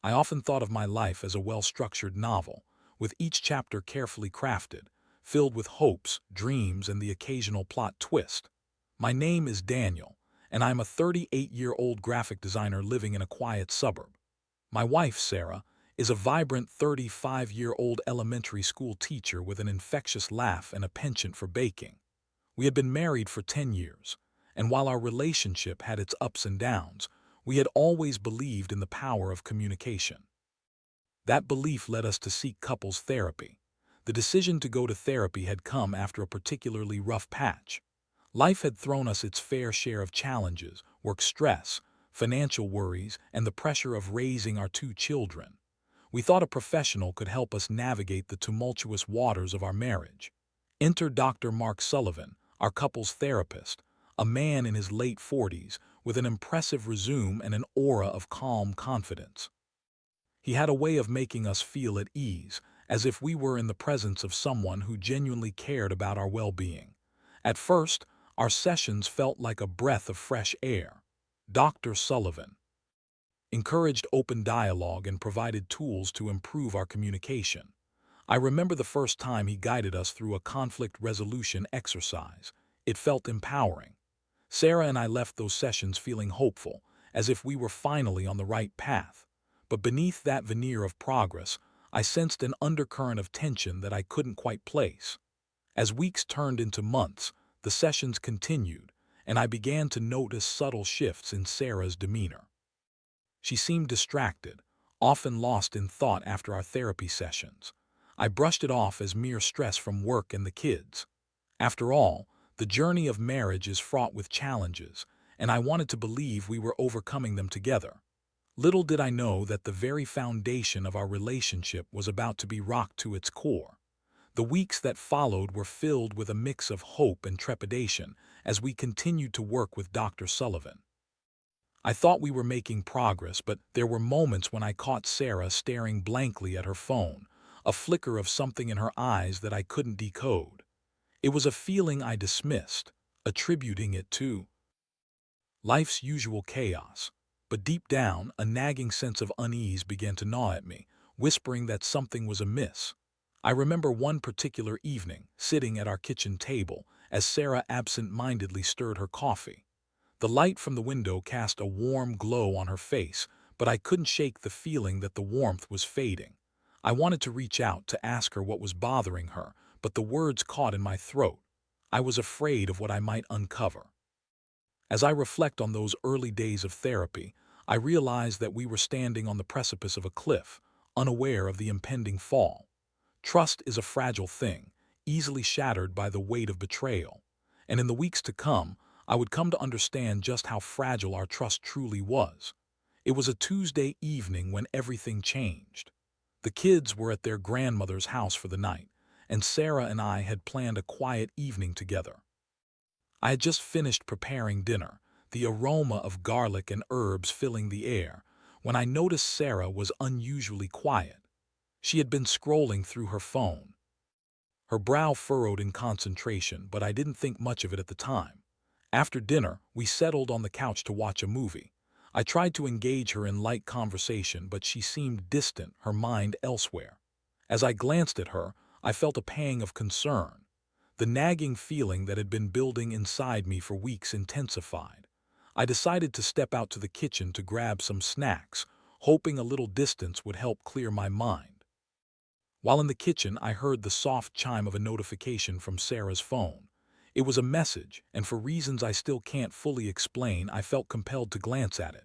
I often thought of my life as a well-structured novel, with each chapter carefully crafted, filled with hopes, dreams, and the occasional plot twist. My name is Daniel, and I'm a 38-year-old graphic designer living in a quiet suburb. My wife, Sarah, is a vibrant 35-year-old elementary school teacher with an infectious laugh and a penchant for baking. We had been married for 10 years, and while our relationship had its ups and downs, we had always believed in the power of communication. That belief led us to seek couples therapy. The decision to go to therapy had come after a particularly rough patch. Life had thrown us its fair share of challenges, work stress, financial worries, and the pressure of raising our two children. We thought a professional could help us navigate the tumultuous waters of our marriage. Enter Dr. Mark Sullivan, our couple's therapist, a man in his late 40s with an impressive resume and an aura of calm confidence. He had a way of making us feel at ease, as if we were in the presence of someone who genuinely cared about our well-being. At first, our sessions felt like a breath of fresh air. Dr. Sullivan encouraged open dialogue and provided tools to improve our communication. I remember the first time he guided us through a conflict resolution exercise. It felt empowering. Sarah and I left those sessions feeling hopeful, as if we were finally on the right path. But beneath that veneer of progress, I sensed an undercurrent of tension that I couldn't quite place. As weeks turned into months, the sessions continued, and I began to notice subtle shifts in Sarah's demeanor. She seemed distracted, often lost in thought after our therapy sessions. I brushed it off as mere stress from work and the kids. After all, the journey of marriage is fraught with challenges, and I wanted to believe we were overcoming them together. Little did I know that the very foundation of our relationship was about to be rocked to its core. The weeks that followed were filled with a mix of hope and trepidation as we continued to work with Dr. Sullivan. I thought we were making progress, but there were moments when I caught Sarah staring blankly at her phone, a flicker of something in her eyes that I couldn't decode. It was a feeling I dismissed, attributing it to life's usual chaos. But deep down, a nagging sense of unease began to gnaw at me, whispering that something was amiss. I remember one particular evening, sitting at our kitchen table, as Sarah absent-mindedly stirred her coffee. The light from the window cast a warm glow on her face, but I couldn't shake the feeling that the warmth was fading. I wanted to reach out to ask her what was bothering her, but the words caught in my throat. I was afraid of what I might uncover. As I reflect on those early days of therapy, I realize that we were standing on the precipice of a cliff, unaware of the impending fall. Trust is a fragile thing, easily shattered by the weight of betrayal. And in the weeks to come, I would come to understand just how fragile our trust truly was. It was a Tuesday evening when everything changed. The kids were at their grandmother's house for the night, and Sarah and I had planned a quiet evening together. I had just finished preparing dinner, the aroma of garlic and herbs filling the air, when I noticed Sarah was unusually quiet. She had been scrolling through her phone. Her brow furrowed in concentration, but I didn't think much of it at the time. After dinner, we settled on the couch to watch a movie. I tried to engage her in light conversation, but she seemed distant, her mind elsewhere. As I glanced at her, I felt a pang of concern. The nagging feeling that had been building inside me for weeks intensified. I decided to step out to the kitchen to grab some snacks, hoping a little distance would help clear my mind. While in the kitchen, I heard the soft chime of a notification from Sarah's phone. It was a message, and for reasons I still can't fully explain, I felt compelled to glance at it.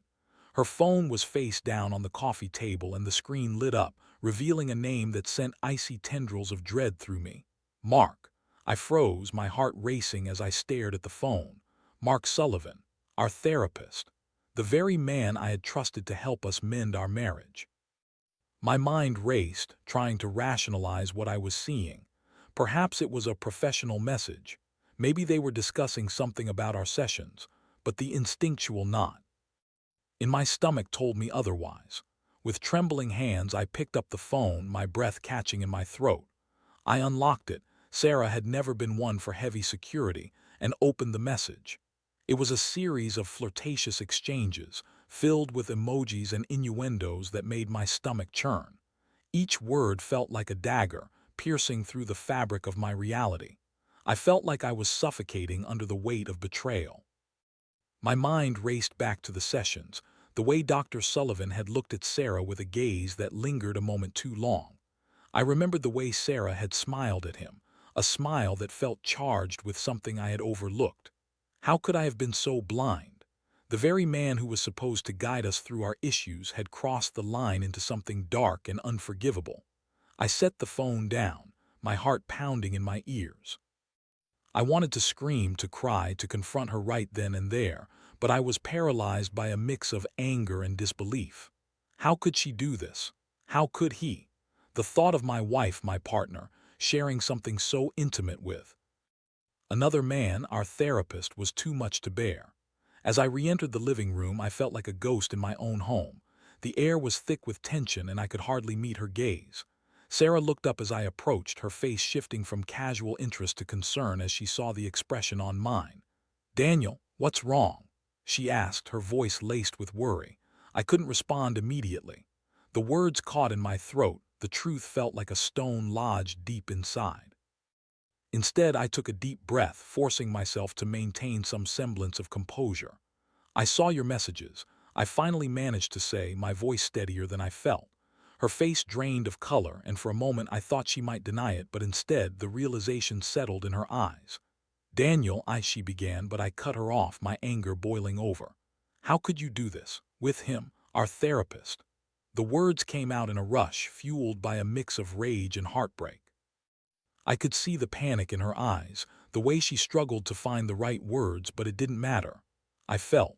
Her phone was face down on the coffee table, and the screen lit up, revealing a name that sent icy tendrils of dread through me. Mark. I froze, my heart racing as I stared at the phone. Mark Sullivan, our therapist. The very man I had trusted to help us mend our marriage. My mind raced, trying to rationalize what I was seeing. Perhaps it was a professional message. Maybe they were discussing something about our sessions, but the instinctual nod in my stomach told me otherwise. With trembling hands, I picked up the phone, my breath catching in my throat. I unlocked it. Sarah had never been one for heavy security, and opened the message. It was a series of flirtatious exchanges, filled with emojis and innuendos that made my stomach churn. Each word felt like a dagger, piercing through the fabric of my reality. I felt like I was suffocating under the weight of betrayal. My mind raced back to the sessions, the way Dr. Sullivan had looked at Sarah with a gaze that lingered a moment too long. I remembered the way Sarah had smiled at him, a smile that felt charged with something I had overlooked. How could I have been so blind? The very man who was supposed to guide us through our issues had crossed the line into something dark and unforgivable. I set the phone down, my heart pounding in my ears. I wanted to scream, to cry, to confront her right then and there, but I was paralyzed by a mix of anger and disbelief. How could she do this? How could he? The thought of my wife, my partner, sharing something so intimate with another man, our therapist, was too much to bear. As I re-entered the living room, I felt like a ghost in my own home. The air was thick with tension and I could hardly meet her gaze. Sarah looked up as I approached, her face shifting from casual interest to concern as she saw the expression on mine. "Daniel, what's wrong?" she asked, her voice laced with worry. I couldn't respond immediately. The words caught in my throat, the truth felt like a stone lodged deep inside. Instead, I took a deep breath, forcing myself to maintain some semblance of composure. "I saw your messages," I finally managed to say, my voice steadier than I felt. Her face drained of color, and for a moment I thought she might deny it, but instead the realization settled in her eyes. "Daniel," she began, but I cut her off, my anger boiling over. "How could you do this? With him, our therapist?" The words came out in a rush, fueled by a mix of rage and heartbreak. I could see the panic in her eyes, the way she struggled to find the right words, but it didn't matter. I felt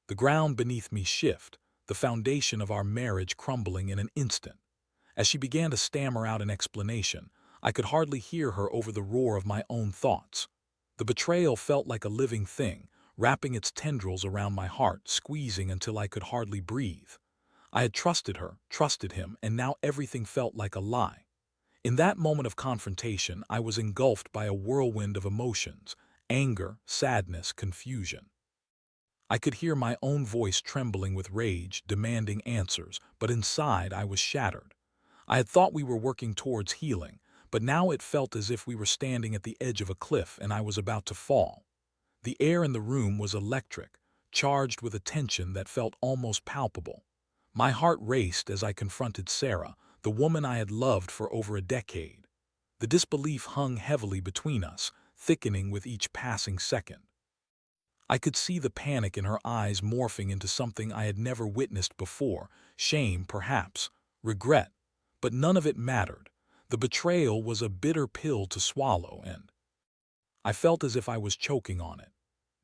the ground beneath me shift, the foundation of our marriage crumbling in an instant. As she began to stammer out an explanation, I could hardly hear her over the roar of my own thoughts. The betrayal felt like a living thing, wrapping its tendrils around my heart, squeezing until I could hardly breathe. I had trusted her, trusted him, and now everything felt like a lie. In that moment of confrontation, I was engulfed by a whirlwind of emotions: anger, sadness, confusion. I could hear my own voice trembling with rage, demanding answers, but inside I was shattered. I had thought we were working towards healing, but now it felt as if we were standing at the edge of a cliff and I was about to fall. The air in the room was electric, charged with a tension that felt almost palpable. My heart raced as I confronted Sarah, the woman I had loved for over a decade. The disbelief hung heavily between us, thickening with each passing second. I could see the panic in her eyes morphing into something I had never witnessed before: shame, perhaps, regret. But none of it mattered. The betrayal was a bitter pill to swallow, and I felt as if I was choking on it.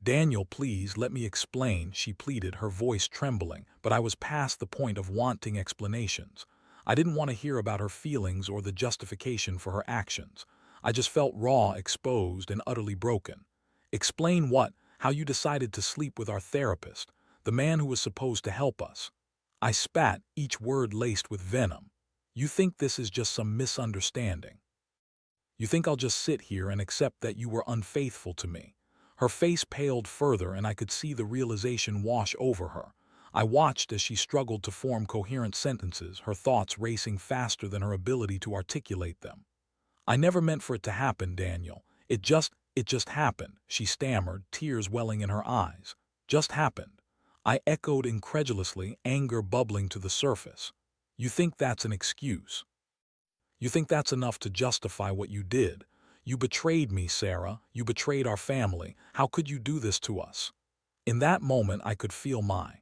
"Daniel, please let me explain," she pleaded, her voice trembling, but I was past the point of wanting explanations. I didn't want to hear about her feelings or the justification for her actions. I just felt raw, exposed, and utterly broken. "Explain what? How you decided to sleep with our therapist, the man who was supposed to help us?" I spat, each word laced with venom. "You think this is just some misunderstanding? You think I'll just sit here and accept that you were unfaithful to me?" Her face paled further and I could see the realization wash over her. I watched as she struggled to form coherent sentences, her thoughts racing faster than her ability to articulate them. "I never meant for it to happen, Daniel. It just happened," she stammered, tears welling in her eyes. "Just happened." I echoed incredulously, anger bubbling to the surface. "You think that's an excuse? You think that's enough to justify what you did? You betrayed me, Sarah. You betrayed our family. How could you do this to us?" In that moment, I could feel my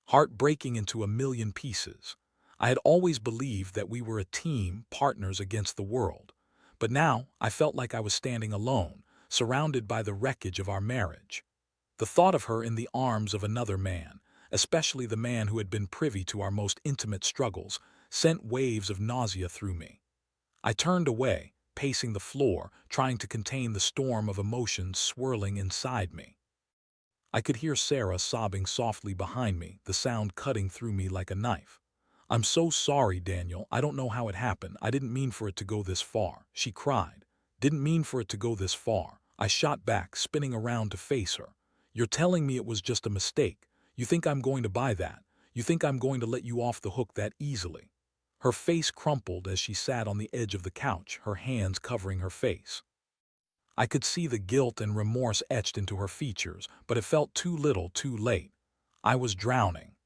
heart breaking into a million pieces. I had always believed that we were a team, partners against the world. But now I felt like I was standing alone, surrounded by the wreckage of our marriage. The thought of her in the arms of another man, especially the man who had been privy to our most intimate struggles, sent waves of nausea through me. I turned away, pacing the floor, trying to contain the storm of emotions swirling inside me. I could hear Sarah sobbing softly behind me, the sound cutting through me like a knife. "I'm so sorry, Daniel. I don't know how it happened. I didn't mean for it to go this far," she cried. "Didn't mean for it to go this far." I shot back, spinning around to face her. "You're telling me it was just a mistake. You think I'm going to buy that? You think I'm going to let you off the hook that easily?" Her face crumpled as she sat on the edge of the couch, her hands covering her face. I could see the guilt and remorse etched into her features, but it felt too little, too late. I was drowning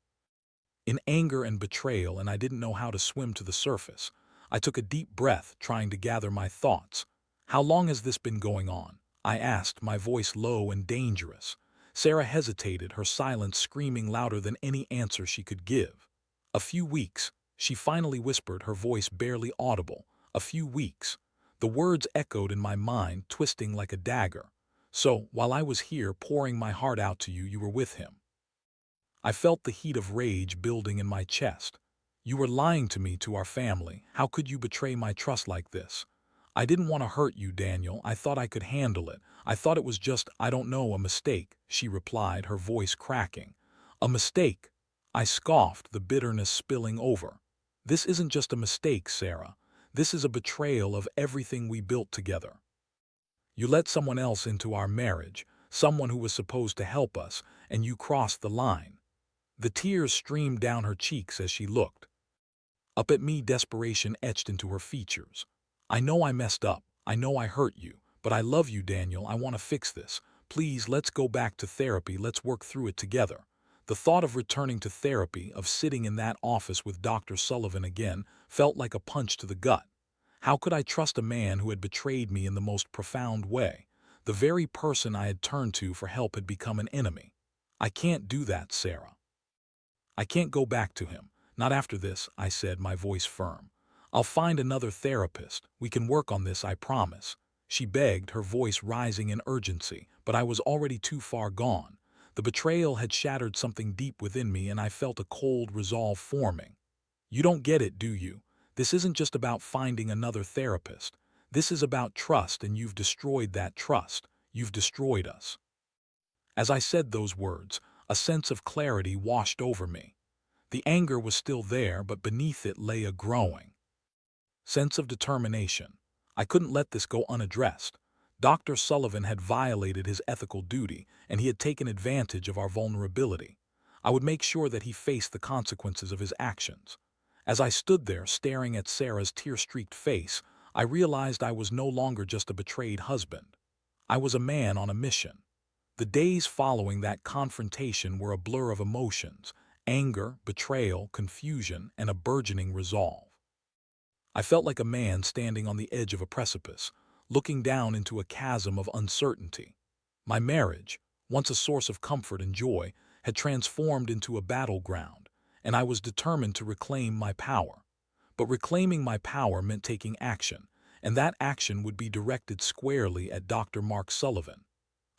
in anger and betrayal, and I didn't know how to swim to the surface. I took a deep breath, trying to gather my thoughts. "How long has this been going on?" I asked, my voice low and dangerous. Sarah hesitated, her silence screaming louder than any answer she could give. "A few weeks," she finally whispered, her voice barely audible. "A few weeks." The words echoed in my mind, twisting like a dagger. "So, while I was here pouring my heart out to you, you were with him." I felt the heat of rage building in my chest. "You were lying to me, to our family. How could you betray my trust like this?" "I didn't want to hurt you, Daniel. I thought I could handle it. I thought it was just, I don't know, a mistake," she replied, her voice cracking. "A mistake?" I scoffed, the bitterness spilling over. "This isn't just a mistake, Sarah. This is a betrayal of everything we built together. You let someone else into our marriage, someone who was supposed to help us, and you crossed the line." The tears streamed down her cheeks as she looked up at me, desperation etched into her features. "I know I messed up. I know I hurt you. But I love you, Daniel. I want to fix this. Please, let's go back to therapy. Let's work through it together." The thought of returning to therapy, of sitting in that office with Dr. Sullivan again, felt like a punch to the gut. How could I trust a man who had betrayed me in the most profound way? The very person I had turned to for help had become an enemy. "I can't do that, Sarah. I can't go back to him. Not after this," I said, my voice firm. "I'll find another therapist. We can work on this, I promise." She begged, her voice rising in urgency, but I was already too far gone. The betrayal had shattered something deep within me, and I felt a cold resolve forming. "You don't get it, do you? This isn't just about finding another therapist. This is about trust, and you've destroyed that trust. You've destroyed us." As I said those words, a sense of clarity washed over me. The anger was still there, but beneath it lay a growing sense of determination. I couldn't let this go unaddressed. Dr. Sullivan had violated his ethical duty, and he had taken advantage of our vulnerability. I would make sure that he faced the consequences of his actions. As I stood there, staring at Sarah's tear-streaked face, I realized I was no longer just a betrayed husband. I was a man on a mission. The days following that confrontation were a blur of emotions: anger, betrayal, confusion, and a burgeoning resolve. I felt like a man standing on the edge of a precipice, looking down into a chasm of uncertainty. My marriage, once a source of comfort and joy, had transformed into a battleground, and I was determined to reclaim my power. But reclaiming my power meant taking action, and that action would be directed squarely at Dr. Mark Sullivan.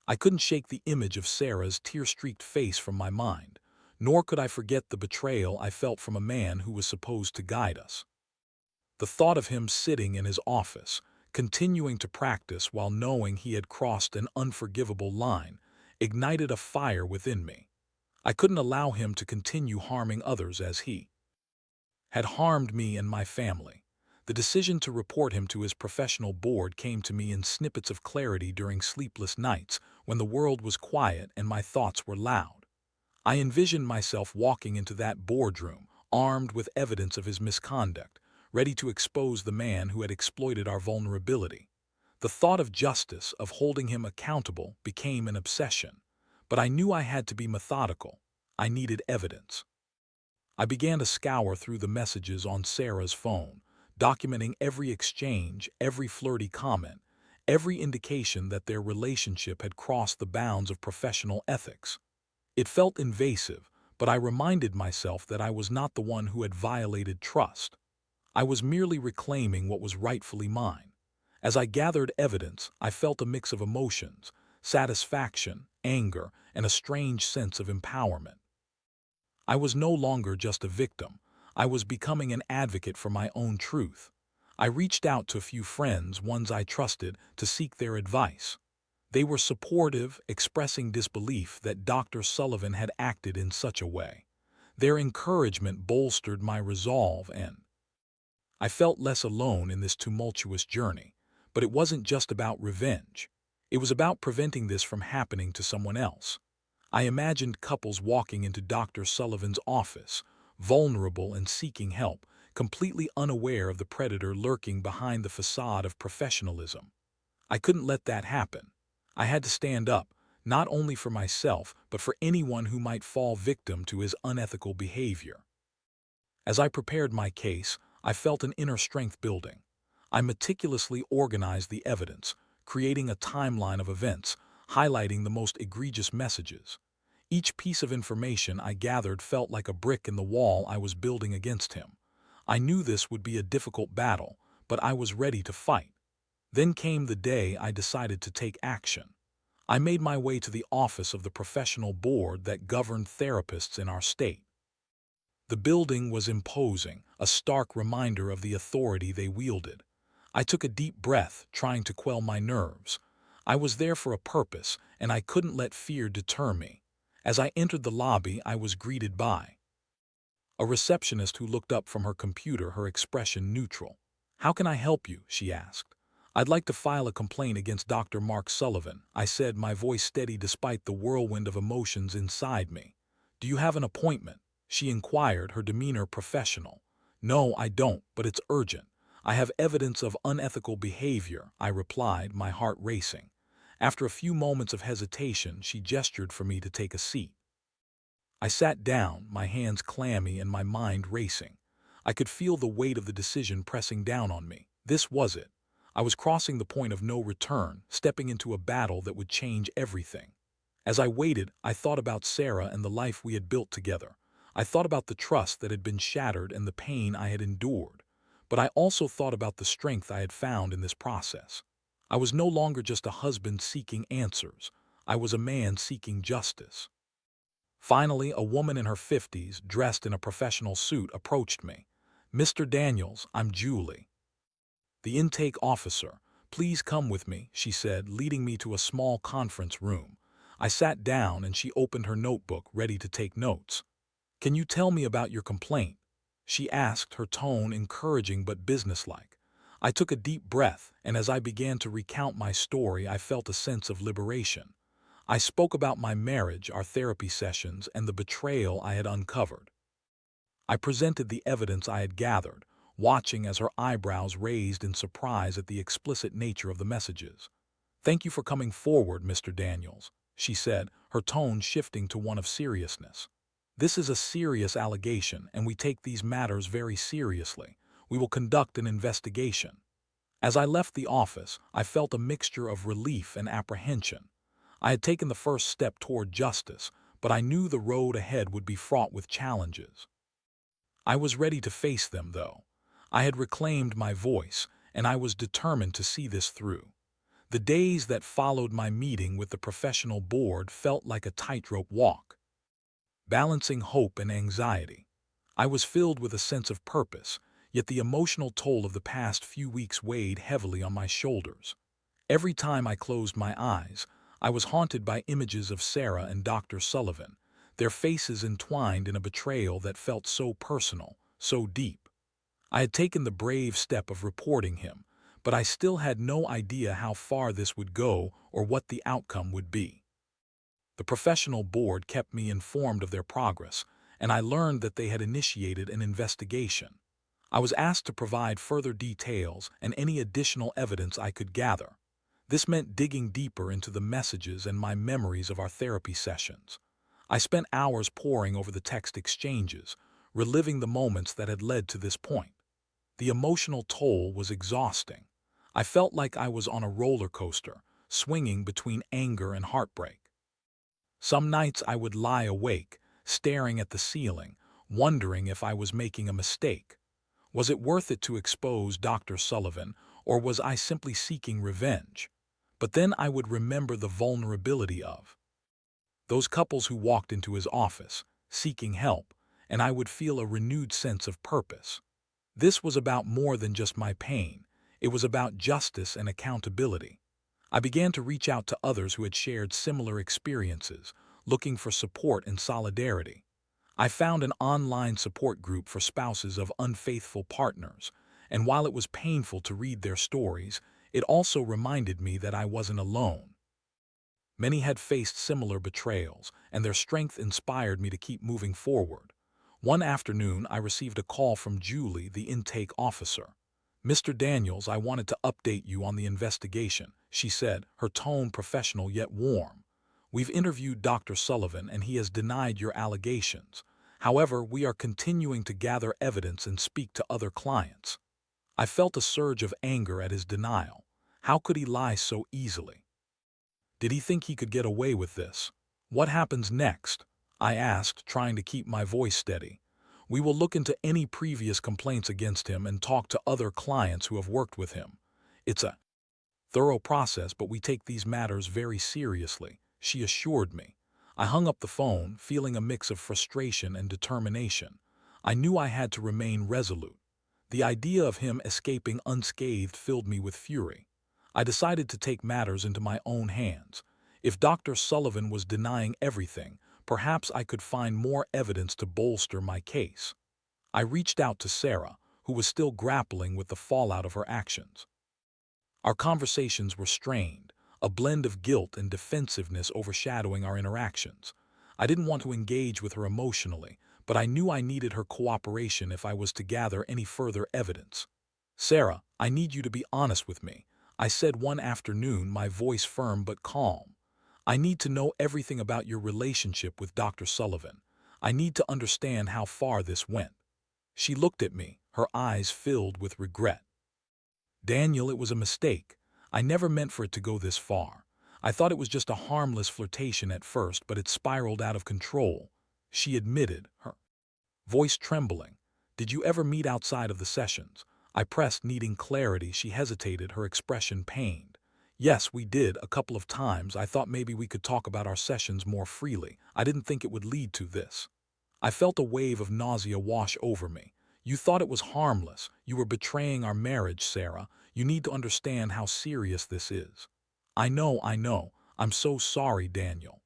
I couldn't shake the image of Sarah's tear-streaked face from my mind, nor could I forget the betrayal I felt from a man who was supposed to guide us. The thought of him sitting in his office, continuing to practice while knowing he had crossed an unforgivable line, ignited a fire within me. I couldn't allow him to continue harming others as he had harmed me and my family. The decision to report him to his professional board came to me in snippets of clarity during sleepless nights when the world was quiet and my thoughts were loud. I envisioned myself walking into that boardroom, armed with evidence of his misconduct, ready to expose the man who had exploited our vulnerability. The thought of justice, of holding him accountable, became an obsession. But I knew I had to be methodical. I needed evidence. I began to scour through the messages on Sarah's phone, documenting every exchange, every flirty comment, every indication that their relationship had crossed the bounds of professional ethics. It felt invasive, but I reminded myself that I was not the one who had violated trust. I was merely reclaiming what was rightfully mine. As I gathered evidence, I felt a mix of emotions: satisfaction, anger, and a strange sense of empowerment. I was no longer just a victim. I was becoming an advocate for my own truth. I reached out to a few friends, ones I trusted, to seek their advice. They were supportive, expressing disbelief that Dr. Sullivan had acted in such a way. Their encouragement bolstered my resolve, and I felt less alone in this tumultuous journey. But it wasn't just about revenge. It was about preventing this from happening to someone else. I imagined couples walking into Dr. Sullivan's office, vulnerable and seeking help, completely unaware of the predator lurking behind the facade of professionalism. I couldn't let that happen. I had to stand up, not only for myself, but for anyone who might fall victim to his unethical behavior. As I prepared my case, I felt an inner strength building. I meticulously organized the evidence, creating a timeline of events, highlighting the most egregious messages. Each piece of information I gathered felt like a brick in the wall I was building against him. I knew this would be a difficult battle, but I was ready to fight. Then came the day I decided to take action. I made my way to the office of the professional board that governed therapists in our state. The building was imposing, a stark reminder of the authority they wielded. I took a deep breath, trying to quell my nerves. I was there for a purpose, and I couldn't let fear deter me. As I entered the lobby, I was greeted by a receptionist who looked up from her computer, her expression neutral. "How can I help you?" she asked. "I'd like to file a complaint against Dr. Mark Sullivan," I said, my voice steady despite the whirlwind of emotions inside me. "Do you have an appointment?" she inquired, her demeanor professional. "No, I don't, but it's urgent. I have evidence of unethical behavior," I replied, my heart racing. After a few moments of hesitation, she gestured for me to take a seat. I sat down, my hands clammy and my mind racing. I could feel the weight of the decision pressing down on me. This was it. I was crossing the point of no return, stepping into a battle that would change everything. As I waited, I thought about Sarah and the life we had built together. I thought about the trust that had been shattered and the pain I had endured. But I also thought about the strength I had found in this process. I was no longer just a husband seeking answers. I was a man seeking justice. Finally, a woman in her 50s, dressed in a professional suit, approached me. "Mr. Daniels, I'm Julie, the intake officer. Please come with me," she said, leading me to a small conference room. I sat down and she opened her notebook, ready to take notes. "Can you tell me about your complaint?" she asked, her tone encouraging but businesslike. I took a deep breath, and as I began to recount my story, I felt a sense of liberation. I spoke about my marriage, our therapy sessions, and the betrayal I had uncovered. I presented the evidence I had gathered, watching as her eyebrows raised in surprise at the explicit nature of the messages. "Thank you for coming forward, Mr. Daniels," she said, her tone shifting to one of seriousness. "This is a serious allegation, and we take these matters very seriously. We will conduct an investigation." As I left the office, I felt a mixture of relief and apprehension. I had taken the first step toward justice, but I knew the road ahead would be fraught with challenges. I was ready to face them, though. I had reclaimed my voice, and I was determined to see this through. The days that followed my meeting with the professional board felt like a tightrope walk, balancing hope and anxiety. I was filled with a sense of purpose, yet the emotional toll of the past few weeks weighed heavily on my shoulders. Every time I closed my eyes, I was haunted by images of Sarah and Dr. Sullivan, their faces entwined in a betrayal that felt so personal, so deep. I had taken the brave step of reporting him, but I still had no idea how far this would go or what the outcome would be. The professional board kept me informed of their progress, and I learned that they had initiated an investigation. I was asked to provide further details and any additional evidence I could gather. This meant digging deeper into the messages and my memories of our therapy sessions. I spent hours poring over the text exchanges, reliving the moments that had led to this point. The emotional toll was exhausting. I felt like I was on a roller coaster, swinging between anger and heartbreak. Some nights I would lie awake, staring at the ceiling, wondering if I was making a mistake. Was it worth it to expose Dr. Sullivan, or was I simply seeking revenge? But then I would remember the vulnerability of those couples who walked into his office, seeking help, and I would feel a renewed sense of purpose. This was about more than just my pain. It was about justice and accountability. I began to reach out to others who had shared similar experiences, looking for support and solidarity. I found an online support group for spouses of unfaithful partners, and while it was painful to read their stories, it also reminded me that I wasn't alone. Many had faced similar betrayals, and their strength inspired me to keep moving forward. One afternoon, I received a call from Julie, the intake officer. "Mr. Daniels, I wanted to update you on the investigation," she said, her tone professional yet warm. "We've interviewed Dr. Sullivan, and he has denied your allegations. However, we are continuing to gather evidence and speak to other clients." I felt a surge of anger at his denial. How could he lie so easily? Did he think he could get away with this? "What happens next?" I asked, trying to keep my voice steady. "We will look into any previous complaints against him and talk to other clients who have worked with him. It's a thorough process, but we take these matters very seriously," she assured me. I hung up the phone, feeling a mix of frustration and determination. I knew I had to remain resolute. The idea of him escaping unscathed filled me with fury. I decided to take matters into my own hands. If Dr. Sullivan was denying everything, perhaps I could find more evidence to bolster my case. I reached out to Sarah, who was still grappling with the fallout of her actions. Our conversations were strained, a blend of guilt and defensiveness overshadowing our interactions. I didn't want to engage with her emotionally, but I knew I needed her cooperation if I was to gather any further evidence. "Sarah, I need you to be honest with me," I said one afternoon, my voice firm but calm. "I need to know everything about your relationship with Dr. Sullivan. I need to understand how far this went." She looked at me, her eyes filled with regret. "Daniel, it was a mistake. I never meant for it to go this far. I thought it was just a harmless flirtation at first, but it spiraled out of control," she admitted, her voice trembling. "Did you ever meet outside of the sessions?" I pressed, needing clarity. She hesitated, her expression pained. "Yes, we did, a couple of times. I thought maybe we could talk about our sessions more freely. I didn't think it would lead to this." I felt a wave of nausea wash over me. "You thought it was harmless. You were betraying our marriage, Sarah. You need to understand how serious this is." I know. I'm so sorry, Daniel."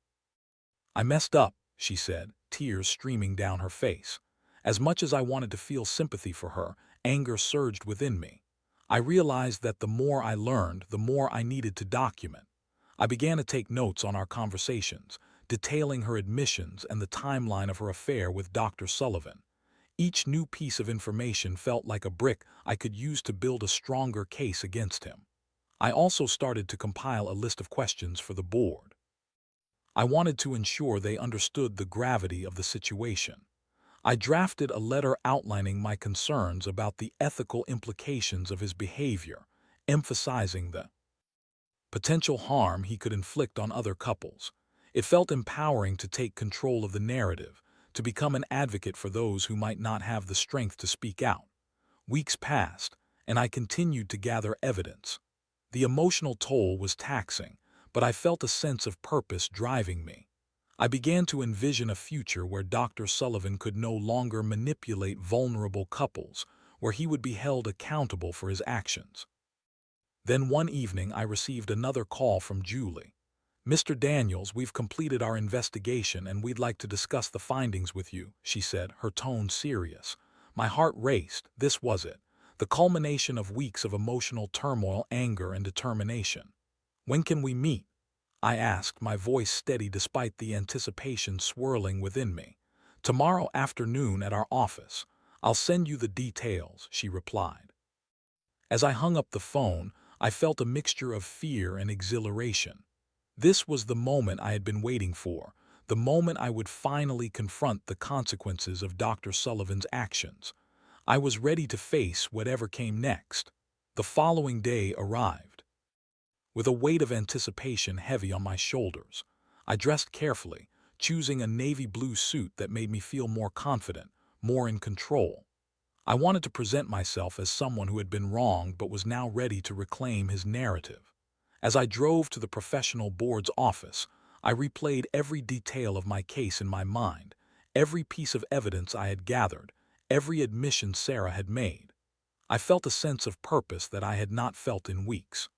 "I messed up," she said, tears streaming down her face. As much as I wanted to feel sympathy for her, anger surged within me. I realized that the more I learned, the more I needed to document. I began to take notes on our conversations, detailing her admissions and the timeline of her affair with Dr. Sullivan. Each new piece of information felt like a brick I could use to build a stronger case against him. I also started to compile a list of questions for the board. I wanted to ensure they understood the gravity of the situation. I drafted a letter outlining my concerns about the ethical implications of his behavior, emphasizing the potential harm he could inflict on other couples. It felt empowering to take control of the narrative, to become an advocate for those who might not have the strength to speak out. Weeks passed, and I continued to gather evidence. The emotional toll was taxing, but I felt a sense of purpose driving me. I began to envision a future where Dr. Sullivan could no longer manipulate vulnerable couples, where he would be held accountable for his actions. Then one evening I received another call from Julie. "Mr. Daniels, we've completed our investigation and we'd like to discuss the findings with you," she said, her tone serious. My heart raced. This was it, the culmination of weeks of emotional turmoil, anger, and determination. "When can we meet?" I asked, my voice steady despite the anticipation swirling within me. "Tomorrow afternoon at our office. I'll send you the details," she replied. As I hung up the phone, I felt a mixture of fear and exhilaration. This was the moment I had been waiting for, the moment I would finally confront the consequences of Dr. Sullivan's actions. I was ready to face whatever came next. The following day arrived. With a weight of anticipation heavy on my shoulders, I dressed carefully, choosing a navy blue suit that made me feel more confident, more in control. I wanted to present myself as someone who had been wronged but was now ready to reclaim his narrative. As I drove to the professional board's office, I replayed every detail of my case in my mind, every piece of evidence I had gathered, every admission Sarah had made. I felt a sense of purpose that I had not felt in weeks.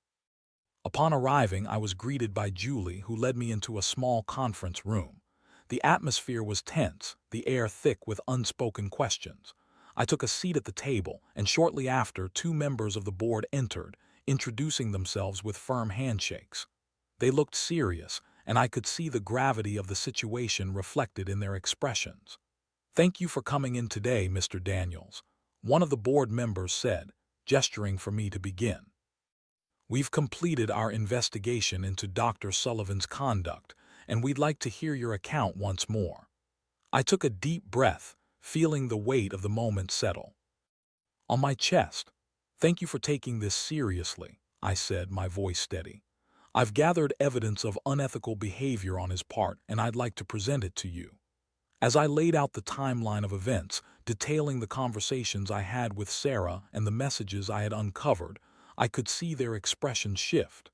Upon arriving, I was greeted by Julie, who led me into a small conference room. The atmosphere was tense, the air thick with unspoken questions. I took a seat at the table, and shortly after, two members of the board entered, introducing themselves with firm handshakes. They looked serious, and I could see the gravity of the situation reflected in their expressions. "Thank you for coming in today, Mr. Daniels," one of the board members said, gesturing for me to begin. "We've completed our investigation into Dr. Sullivan's conduct, and we'd like to hear your account once more." I took a deep breath, feeling the weight of the moment settle on my chest. "Thank you for taking this seriously," I said, my voice steady. "I've gathered evidence of unethical behavior on his part, and I'd like to present it to you." As I laid out the timeline of events, detailing the conversations I had with Sarah and the messages I had uncovered, I could see their expressions shift.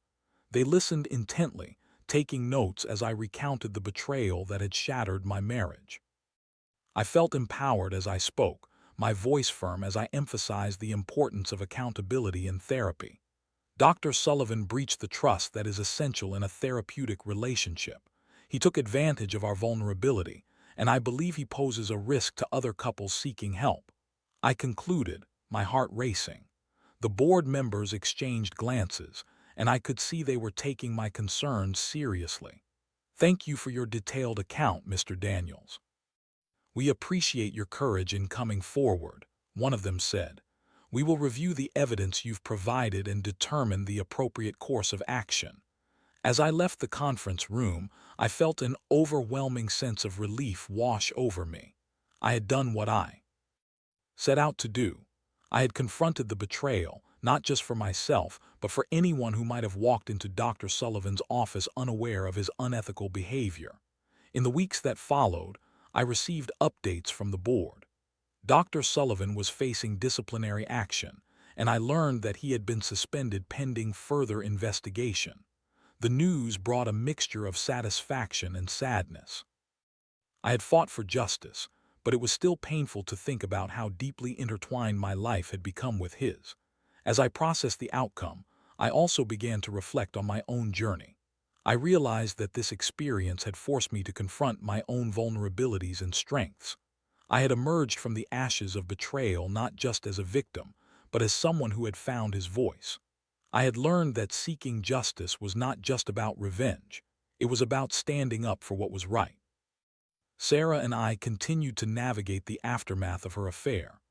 They listened intently, taking notes as I recounted the betrayal that had shattered my marriage. I felt empowered as I spoke, my voice firm as I emphasized the importance of accountability in therapy. Dr. Sullivan breached the trust that is essential in a therapeutic relationship. He took advantage of our vulnerability, and I believe he poses a risk to other couples seeking help. I concluded, my heart racing. The board members exchanged glances, and I could see they were taking my concerns seriously. "Thank you for your detailed account, Mr. Daniels. We appreciate your courage in coming forward," one of them said. "We will review the evidence you've provided and determine the appropriate course of action." As I left the conference room, I felt an overwhelming sense of relief wash over me. I had done what I set out to do. I had confronted the betrayal, not just for myself, but for anyone who might have walked into Dr. Sullivan's office unaware of his unethical behavior. In the weeks that followed, I received updates from the board. Dr. Sullivan was facing disciplinary action, and I learned that he had been suspended pending further investigation. The news brought a mixture of satisfaction and sadness. I had fought for justice, but it was still painful to think about how deeply intertwined my life had become with his. As I processed the outcome, I also began to reflect on my own journey. I realized that this experience had forced me to confront my own vulnerabilities and strengths. I had emerged from the ashes of betrayal not just as a victim, but as someone who had found his voice. I had learned that seeking justice was not just about revenge. It was about standing up for what was right. Sarah and I continued to navigate the aftermath of her affair.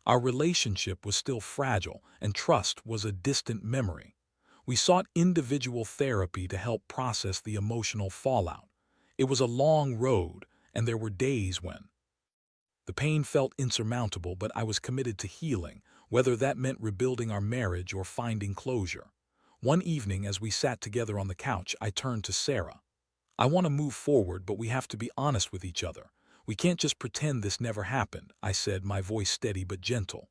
Our relationship was still fragile, and trust was a distant memory. We sought individual therapy to help process the emotional fallout. It was a long road, and there were days when the pain felt insurmountable, but I was committed to healing, whether that meant rebuilding our marriage or finding closure. One evening, as we sat together on the couch, I turned to Sarah. "I want to move forward, but we have to be honest with each other. We can't just pretend this never happened," I said, my voice steady but gentle.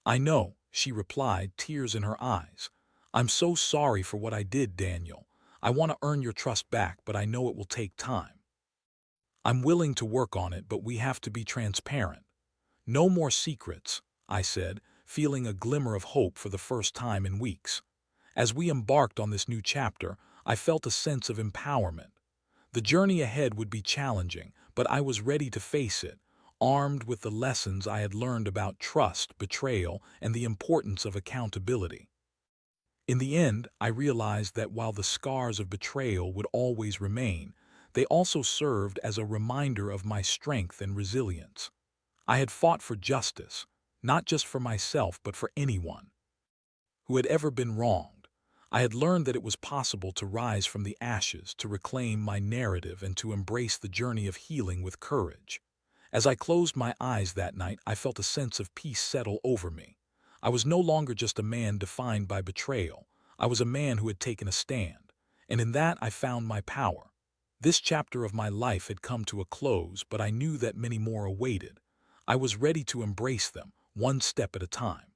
"I know," she replied, tears in her eyes. "I'm so sorry for what I did, Daniel. I want to earn your trust back, but I know it will take time. I'm willing to work on it, but we have to be transparent." "No more secrets," I said, feeling a glimmer of hope for the first time in weeks. As we embarked on this new chapter, I felt a sense of empowerment. The journey ahead would be challenging, but I was ready to face it, armed with the lessons I had learned about trust, betrayal, and the importance of accountability. In the end, I realized that while the scars of betrayal would always remain, they also served as a reminder of my strength and resilience. I had fought for justice, not just for myself but for anyone who had ever been wronged. I had learned that it was possible to rise from the ashes, to reclaim my narrative, and to embrace the journey of healing with courage. As I closed my eyes that night, I felt a sense of peace settle over me. I was no longer just a man defined by betrayal. I was a man who had taken a stand, and in that I found my power. This chapter of my life had come to a close, but I knew that many more awaited. I was ready to embrace them, one step at a time.